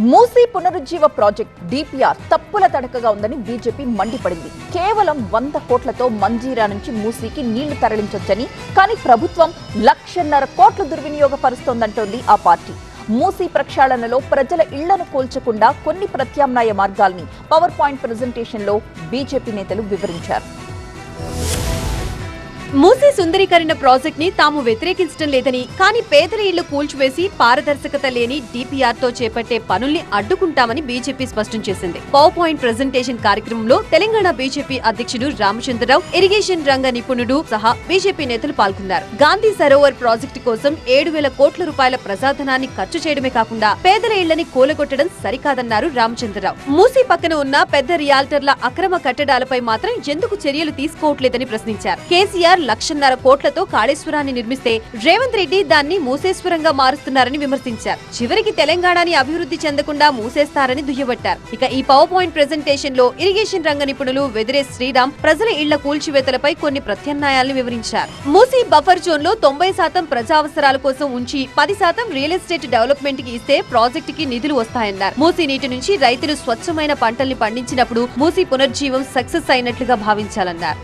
Musi పునరుజ్జీవ project DPR తప్పుల తడకగా ఉందని BJP మండిపడింది. కేవలం 100 కోట్లతో మంజీరా నుంచి మూసీకి నీళ్లు తరలించొచ్చని, కానీ ప్రభుత్వం 1,50,000 కోట్లు దుర్వినియోగపరుస్తోందంటోంది ఆ పార్టీ. మూసీ ప్రక్షాళనలో ప్రజల ఇళ్లను కూల్చకుండా కొన్ని ప్రత్యామ్నాయ మార్గాల్ని పవర్ పాయింట్ ప్రెజెంటేషన్ లో బీజేపీ నేతలు వివరించారు. మూసీ సుందరీకరణ ప్రాజెక్ట్ ని తాము వ్యతిరేకించడం లేదని, కానీ పేదల ఇళ్లు కూల్చివేసి పారదర్శకత లేని డిపిఆర్ తో చేపట్టే పనుల్ని అడ్డుకుంటామని బీజేపీ స్పష్టం చేసింది. పవర్ పాయింట్ ప్రెజెంటేషన్ కార్యక్రమంలో తెలంగాణ బీజేపీ అధ్యక్షుడు రామచంద్రరావు, ఇరిగేషన్ రంగ నిపుణుడు సహా బీజేపీ నేతలు పాల్గొన్నారు. గాంధీ సరోవర్ ప్రాజెక్టు కోసం 7,000 కోట్ల రూపాయల ప్రజాధనాన్ని ఖర్చు చేయడమే కాకుండా పేదల ఇళ్లని కూలగొట్టడం సరికాదన్నారు రామచంద్రరావు. మూసీ పక్కన ఉన్న పెద్ద రియాల్టర్ల అక్రమ కట్టడాలపై మాత్రం ఎందుకు చర్యలు తీసుకోవట్లేదని ప్రశ్నించారు. కేసీఆర్ 1,50,000 కోట్లతో కాళేశ్వరాన్ని నిర్మిస్తే రేవంత్ రెడ్డి దాన్ని మూసేశ్వరంగా మారుస్తున్నారని విమర్శించారు. చివరికి తెలంగాణని అభివృద్ధి చెందకుండా మూసేస్తారని దుయ్యబట్టారు. ఇక ఈ పవర్ పాయింట్ ప్రెజెంటేషన్ లో ఇరిగేషన్ రంగ నిపుణులు వెదిరే శ్రీరామ్ ప్రజల ఇళ్ల కూల్చివేతలపై కొన్ని ప్రత్యామ్నాయాలను వివరించారు. మూసీ బఫర్ జోన్ లో 90% ప్రజా అవసరాల కోసం ఉంచి 10% రియల్ ఎస్టేట్ డెవలప్మెంట్ కి ఇస్తే ప్రాజెక్ట్ కి నిధులు వస్తాయన్నారు. మూసీ నీటి నుంచి రైతులు స్వచ్ఛమైన పంటల్ని పండించినప్పుడు మూసీ పునర్జీవం సక్సెస్ అయినట్లుగా భావించాలన్నారు.